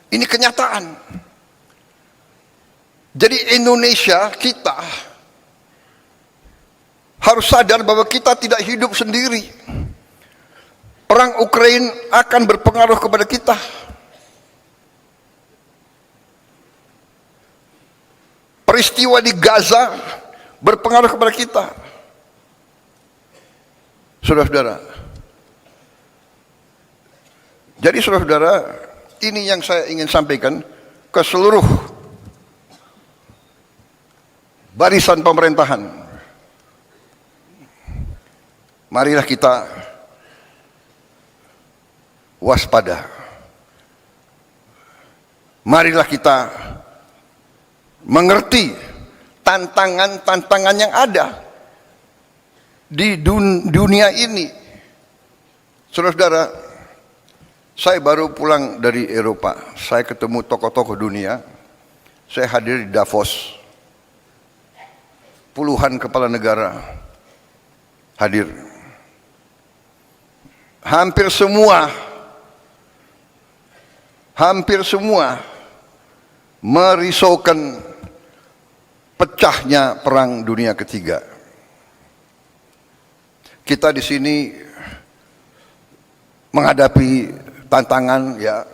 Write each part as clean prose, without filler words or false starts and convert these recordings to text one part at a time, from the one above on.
Ini kenyataan. Jadi Indonesia kita harus sadar bahwa kita tidak hidup sendiri. Perang Ukraina akan berpengaruh kepada kita. Peristiwa di Gaza berpengaruh kepada kita. Saudara-saudara. Jadi saudara-saudara, ini yang saya ingin sampaikan ke seluruh barisan pemerintahan. Marilah kita waspada. Marilah kita mengerti tantangan-tantangan yang ada di dunia ini. Saudara-saudara, saya baru pulang dari Eropa. Saya ketemu tokoh-tokoh dunia. Saya hadir di Davos. Puluhan kepala negara hadir. Hampir semua merisaukan pecahnya perang dunia ketiga. Kita di sini menghadapi tantangan, ya,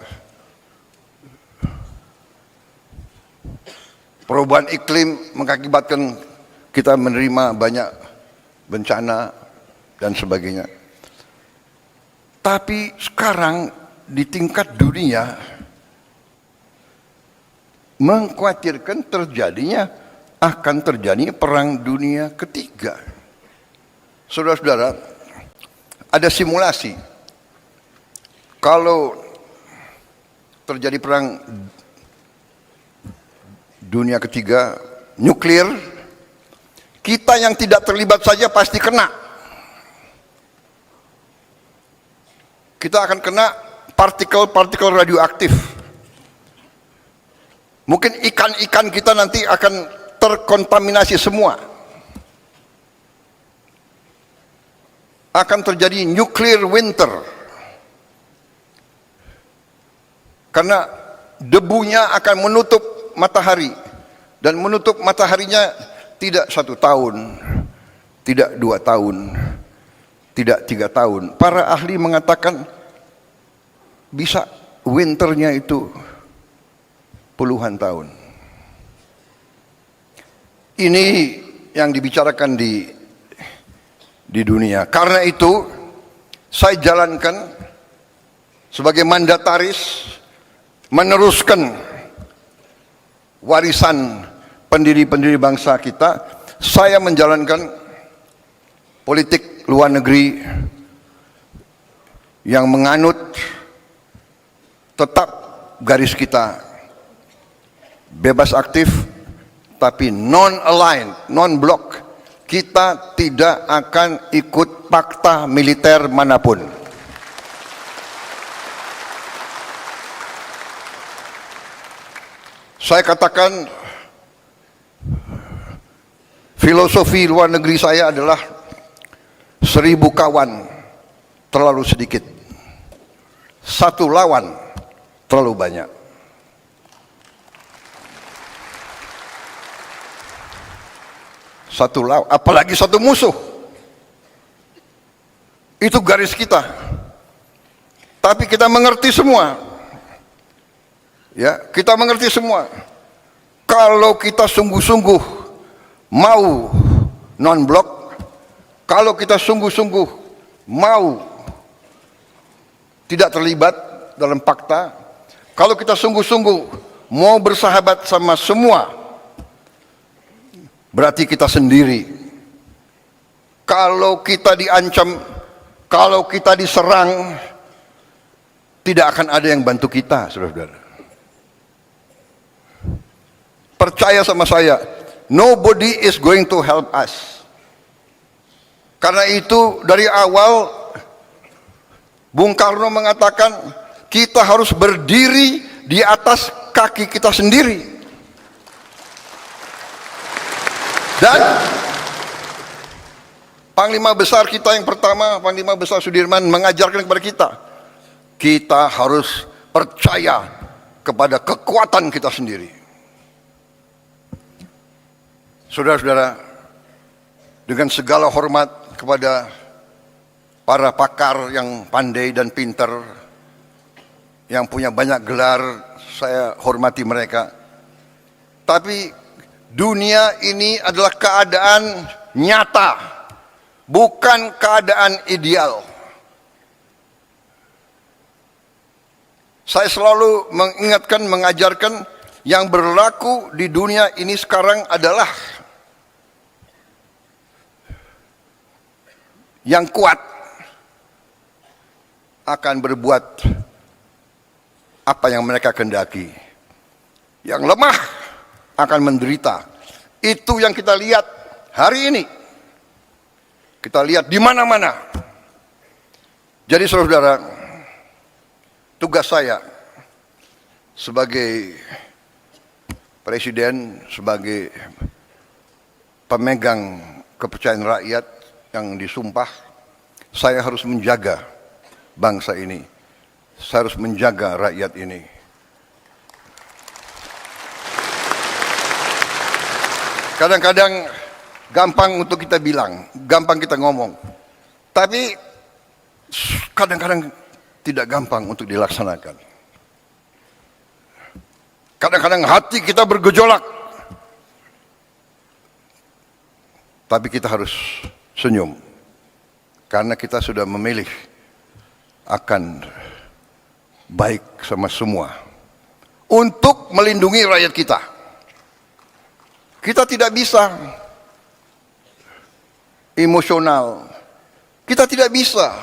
perubahan iklim mengakibatkan kita menerima banyak bencana dan sebagainya. Tapi sekarang di tingkat dunia mengkhawatirkan akan terjadi perang dunia ketiga. Saudara-saudara, ada simulasi. Kalau terjadi perang dunia ketiga nuklir, kita yang tidak terlibat saja pasti kena. Kita akan kena partikel-partikel radioaktif. Mungkin ikan-ikan kita nanti akan terkontaminasi semua. Akan terjadi nuclear winter. Karena debunya akan menutup matahari. Dan menutup mataharinya tidak 1 tahun, tidak 2 tahun, tidak 3 tahun. Para ahli mengatakan bisa winternya itu puluhan tahun. Ini yang dibicarakan di dunia. Karena itu saya jalankan sebagai mandataris meneruskan warisan pendiri-pendiri bangsa kita. Saya menjalankan politik luar negeri yang menganut tetap garis kita bebas aktif tapi non-aligned, non-block. Kita tidak akan ikut fakta militer manapun. Saya katakan filosofi luar negeri saya adalah 1000 kawan terlalu sedikit, 1 lawan terlalu banyak. Satu lawan, apalagi 1 musuh. Itu garis kita. Tapi kita mengerti semua. Ya, kita mengerti semua. Kalau kita sungguh-sungguh mau non-blok, kalau kita sungguh-sungguh mau tidak terlibat dalam fakta, kalau kita sungguh-sungguh mau bersahabat sama semua, berarti kita sendiri. Kalau kita diancam, kalau kita diserang, tidak akan ada yang bantu kita, saudara-saudara. Percaya sama saya, nobody is going to help us. Karena itu dari awal Bung Karno mengatakan kita harus berdiri di atas kaki kita sendiri. Dan Panglima Besar kita yang pertama, Panglima Besar Sudirman mengajarkan kepada kita, kita harus percaya kepada kekuatan kita sendiri. Saudara-saudara, dengan segala hormat kepada para pakar yang pandai dan pintar, yang punya banyak gelar, saya hormati mereka. Tapi dunia ini adalah keadaan nyata, bukan keadaan ideal. Saya selalu mengingatkan, mengajarkan yang berlaku di dunia ini sekarang adalah yang kuat akan berbuat apa yang mereka kehendaki. Yang lemah akan menderita. Itu yang kita lihat hari ini. Kita lihat di mana-mana. Jadi saudara-saudara, tugas saya sebagai presiden, sebagai pemegang kepercayaan rakyat yang disumpah, saya harus menjaga bangsa ini. Saya harus menjaga rakyat ini. Kadang-kadang gampang untuk kita bilang, gampang kita ngomong. Tapi kadang-kadang tidak gampang untuk dilaksanakan. Kadang-kadang hati kita bergejolak. Tapi kita harus senyum. Karena kita sudah memilih akan baik sama semua. Untuk melindungi rakyat kita. Kita tidak bisa emosional. Kita tidak bisa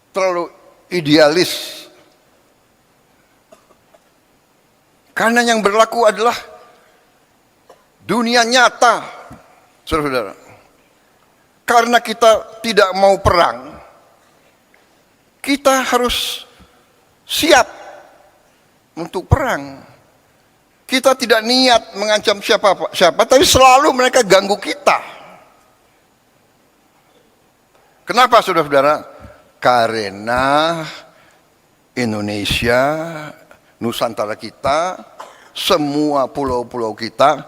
terlalu idealis. Karena yang berlaku adalah dunia nyata, saudara-saudara. Karena kita tidak mau perang, kita harus siap untuk perang. Kita tidak niat mengancam siapa, tapi selalu mereka ganggu kita. Kenapa saudara-saudara? Karena Indonesia, Nusantara kita, semua pulau-pulau kita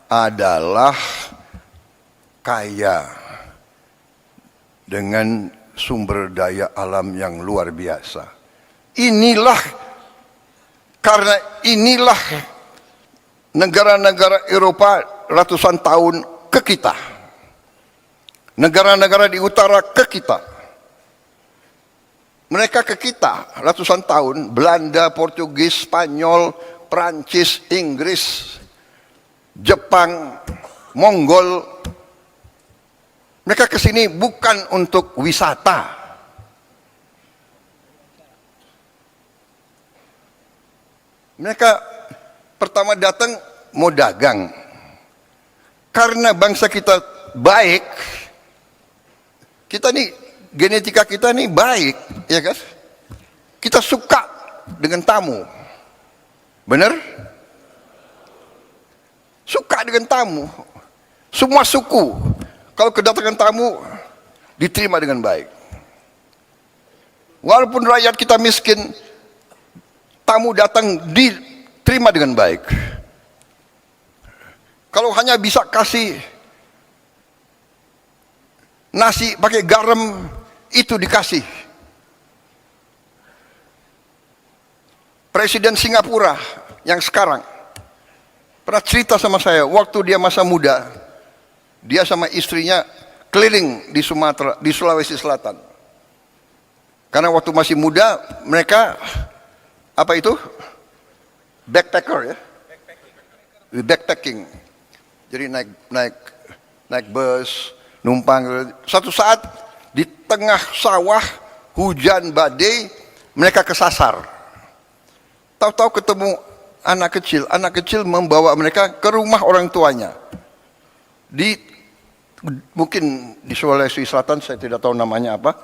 adalah kaya dengan sumber daya alam yang luar biasa. Karena inilah negara-negara Eropa ratusan tahun ke kita. Negara-negara di utara ke kita. Mereka ke kita ratusan tahun, Belanda, Portugis, Spanyol, Prancis, Inggris, Jepang, Mongol. Mereka ke sini bukan untuk wisata. Mereka pertama datang mau dagang. Karena bangsa kita baik, kita nih genetika kita nih baik, ya kan? Kita suka dengan tamu. Benar? Suka dengan tamu. Semua suku, kalau kedatangan tamu, diterima dengan baik. Walaupun rakyat kita miskin, tamu datang diterima dengan baik. Kalau hanya bisa kasih nasi pakai garam, itu dikasih. Presiden Singapura yang sekarang pernah cerita sama saya, waktu dia masa muda, dia sama istrinya keliling di Sumatera, di Sulawesi Selatan. Karena waktu masih muda, mereka apa itu? Backpacker ya? Backpacking. Jadi naik bus, numpang. Satu saat di tengah sawah, hujan badai, mereka kesasar. Tahu-tahu ketemu anak kecil membawa mereka ke rumah orang tuanya. Mungkin di Sulawesi Selatan, saya tidak tahu namanya apa.